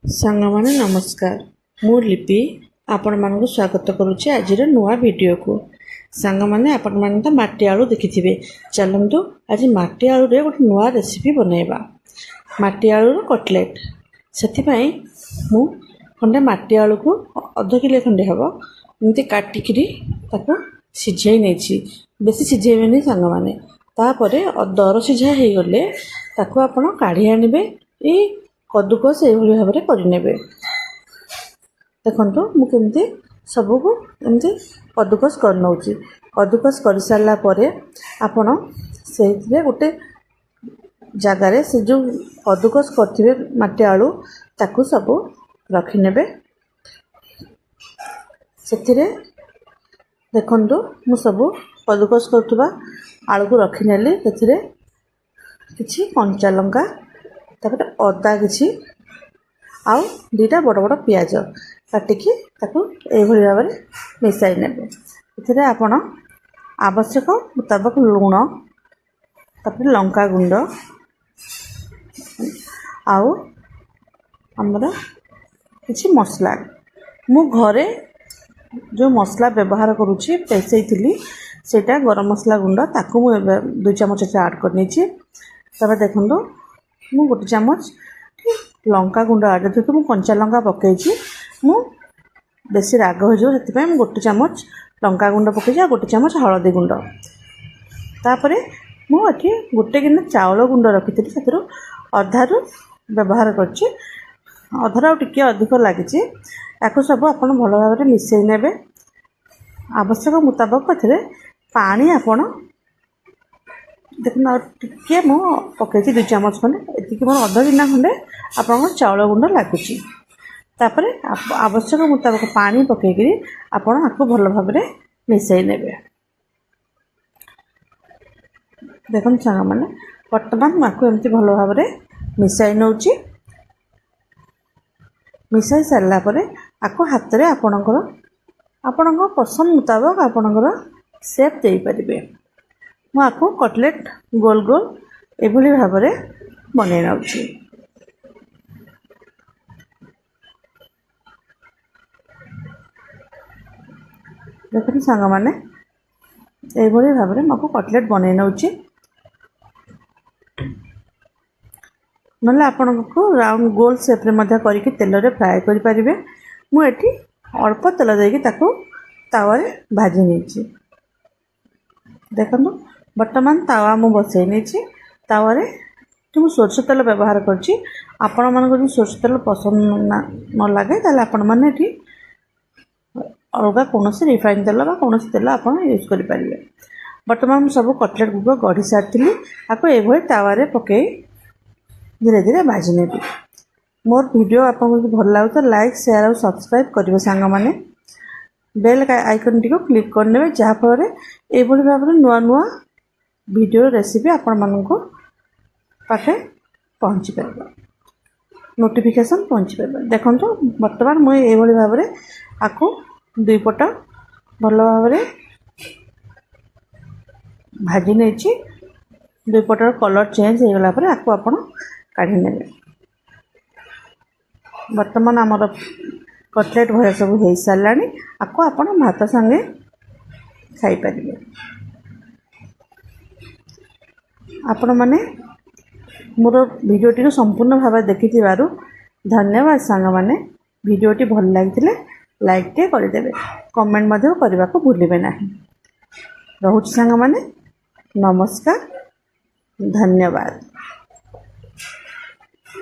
ସାଙ୍ଗମାନେ ନମସ୍କାର। ମୁଁ ଲିପି ଆପଣମାନଙ୍କୁ ସ୍ୱାଗତ କରୁଛି ଆଜିର ନୂଆ ଭିଡ଼ିଓକୁ। ସାଙ୍ଗମାନେ ଆପଣମାନେ ତ ମାଟି ଆଳୁ ଦେଖିଥିବେ। ଚାଲନ୍ତୁ ଆଜି ମାଟି ଆଳୁରେ ଗୋଟେ ନୂଆ ରେସିପି ବନେଇବା। ମାଟି ଆଳୁର କଟଲେଟ୍। ସେଥିପାଇଁ ମୁଁ ଖଣ୍ଡେ ମାଟି ଆଳୁକୁ ଅଧ କିଲୋ ଖଣ୍ଡେ ହେବ ଏମିତି କାଟିକିରି ତାକୁ ସିଝାଇ ନେଇଛି। ବେଶୀ ସିଝାଇବେନି ସାଙ୍ଗମାନେ। ତାପରେ ଦର ସିଝା ହେଇଗଲେ ତାକୁ ଆପଣ କାଢ଼ି ଆଣିବେ। ଏଇ କଦୁକସ ଏଇଭଳି ଭାବରେ କରିନେବେ। ଦେଖନ୍ତୁ ମୁଁ କେମିତି ସବୁକୁ ଏମିତି କଦୁକସ କରିନେଉଛି। କଦୁକସ କରିସାରିଲା ପରେ ଆପଣ ସେଇଥିରେ ଗୋଟେ ଜାଗାରେ ସେ ଯେଉଁ କଦୁକସ କରିଥିବେ ମାଟି ଆଳୁ ତାକୁ ସବୁ ରଖିନେବେ। ସେଥିରେ ଦେଖନ୍ତୁ ମୁଁ ସବୁ କଦୁକସ କରୁଥିବା ଆଳୁକୁ ରଖିନେଲି। ସେଥିରେ କିଛି କଞ୍ଚା ଲଙ୍କା, ତାପରେ ଅଦା କିଛି, ଆଉ ଦୁଇଟା ବଡ଼ ବଡ଼ ପିଆଜ କାଟିକି ତାକୁ ଏଇଭଳି ଭାବରେ ମିଶାଇ ନେବେ। ଏଥିରେ ଆପଣ ଆବଶ୍ୟକ ମୁତାବକ ଲୁଣ, ତାପରେ ଲଙ୍କା ଗୁଣ୍ଡ, ଆଉ ଆମର କିଛି ମସଲା। ମୁଁ ଘରେ ଯେଉଁ ମସଲା ବ୍ୟବହାର କରୁଛି ପେଷେଇଥିଲି ସେଇଟା ଗରମ ମସଲା ଗୁଣ୍ଡ, ତାକୁ ମୁଁ ଏବେ 2 ଚାମଚ ଆଡ଼୍ କରିନେଇଛି। ତାପରେ ଦେଖନ୍ତୁ ମୁଁ 1 ଚାମଚ ଲଙ୍କା ଗୁଣ୍ଡ ଆଡ଼୍, ଯେହେତୁ ମୁଁ କଞ୍ଚା ଲଙ୍କା ପକାଇଛି, ମୁଁ ବେଶୀ ରାଗ ହୋଇଯିବ ସେଥିପାଇଁ ମୁଁ 1 ଚାମଚ ଲଙ୍କା ଗୁଣ୍ଡ ପକାଇଛି ଆଉ 1 ଚାମଚ ହଳଦୀ ଗୁଣ୍ଡ। ତାପରେ ମୁଁ ଏଠି 1 ଗିନା ଚାଉଳ ଗୁଣ୍ଡ ରଖିଥିଲି, ସେଥିରୁ ଅଧାରୁ ବ୍ୟବହାର କରିଛି। ଅଧାରୁ ଆଉ ଟିକେ ଅଧିକ ଲାଗିଛି। ତାକୁ ସବୁ ଆପଣ ଭଲ ଭାବରେ ମିଶାଇ ନେବେ। ଆବଶ୍ୟକ ମୁତାବକ ଏଥିରେ ପାଣି ଆପଣ ଦେଖନ୍ତୁ ଆଉ ଟିକେ ମୁଁ ପକାଇଛି 2 ଚାମଚ ଖଣ୍ଡେ। ଏତିକି ମୋର ଅଧ ଗିନା ଖଣ୍ଡେ ଆପଣଙ୍କର ଚାଉଳ ଗୁଣ୍ଡ ଲାଗୁଛି। ତାପରେ ଆବଶ୍ୟକ ମୁତାବକ ପାଣି ପକାଇକିରି ଆପଣ ଆକୁ ଭଲ ଭାବରେ ମିଶାଇ ନେବେ। ଦେଖନ୍ତୁ ସାଙ୍ଗମାନେ ବର୍ତ୍ତମାନ ମୁଁ ଆକୁ ଏମିତି ଭଲ ଭାବରେ ମିଶାଇ ନେଉଛି। ମିଶାଇ ସାରିଲା ପରେ ଆକୁ ହାତରେ ଆପଣଙ୍କ ପସନ୍ଦ ମୁତାବକ ଆପଣଙ୍କର ସେପ୍ ଦେଇପାରିବେ। ମୁଁ ଆକୁ କଟଲେଟ୍ ଗୋଲ ଗୋଲ ଏଭଳି ଭାବରେ ବନେଇ ନେଉଛି। ଦେଖନ୍ତୁ ସାଙ୍ଗମାନେ ଏଇଭଳି ଭାବରେ ମୁଁ ଆକୁ କଟଲେଟ୍ ବନେଇ ନେଉଛି। ନହେଲେ ଆପଣଙ୍କୁ ରାଉଣ୍ଡ ଗୋଲ ସେପ୍ରେ ମଧ୍ୟ କରିକି ତେଲରେ ଫ୍ରାଏ କରିପାରିବେ। ମୁଁ ଏଠି ଅଳ୍ପ ତେଲ ଦେଇକି ତାକୁ ତାୱାରେ ଭାଜି ନେଇଛି। ଦେଖନ୍ତୁ ବର୍ତ୍ତମାନ ତାୱା ମୁଁ ବସାଇ ନେଇଛି। ତାୱାରେ ମୁଁ ସୋରିଷ ତେଲ ବ୍ୟବହାର କରିଛି। ଆପଣମାନଙ୍କୁ ଯଦି ସୋରିଷ ତେଲ ପସନ୍ଦ ନ ଲାଗେ ତାହେଲେ ଆପଣମାନେ ଏଠି ଅଲଗା କୌଣସି ରିଫାଇନ୍ ତେଲ ବା କୌଣସି ତେଲ ଆପଣ ୟୁଜ୍ କରିପାରିବେ। ବର୍ତ୍ତମାନ ମୁଁ ସବୁ କଟଲେଟ୍ ଗୁଡ଼ିକ ଗଢ଼ି ସାରିଥିଲି। ତାକୁ ଏଇଭଳି ତାୱାରେ ପକାଇ ଧୀରେ ଧୀରେ ଭାଜି ନେବି। ମୋର ଭିଡ଼ିଓ ଆପଣଙ୍କୁ ଯଦି ଭଲ ଲାଗୁଛି ଲାଇକ୍, ସେୟାର ଆଉ ସବସ୍କ୍ରାଇବ୍ କରିବେ ସାଙ୍ଗମାନେ। ବେଲ୍ ଆଇକନ୍ଟିକୁ କ୍ଲିକ୍ କରିନେବେ, ଯାହାଫଳରେ ଏଇଭଳି ଭାବରେ ନୂଆ ନୂଆ ଭିଡ଼ିଓ ରେସିପି ଆପଣମାନଙ୍କୁ ପାଖେ ପହଞ୍ଚିପାରିବ, ନୋଟିଫିକେସନ୍ ପହଞ୍ଚିପାରିବ। ଦେଖନ୍ତୁ ବର୍ତ୍ତମାନ ମୁଁ ଏଇଭଳି ଭାବରେ ଆକୁ 2 ପଟ ଭଲ ଭାବରେ ଭାଜି ନେଇଛି। 2 ପଟର କଲର୍ ଚେଞ୍ଜ ହେଇଗଲା ପରେ ଆକୁ ଆପଣ କାଢ଼ି ନେବେ। ବର୍ତ୍ତମାନ ଆମର କଟଲେଟ୍ ଭଳିଆ ସବୁ ହେଇସାରିଲାଣି। ଆକୁ ଆପଣ ଭାତ ସାଙ୍ଗେ ଖାଇପାରିବେ। ଆପଣମାନେ ମୋର ଭିଡ଼ିଓଟିକୁ ସମ୍ପୂର୍ଣ୍ଣ ଭାବରେ ଦେଖିଥିବାରୁ ଧନ୍ୟବାଦ ସାଙ୍ଗମାନେ। ଭିଡ଼ିଓଟି ଭଲ ଲାଗିଥିଲେ ଲାଇକ୍ଟେ କରିଦେବେ, କମେଣ୍ଟ ମଧ୍ୟ କରିବାକୁ ଭୁଲିବେ ନାହିଁ। ରହୁଛି ସାଙ୍ଗମାନେ, ନମସ୍କାର, ଧନ୍ୟବାଦ।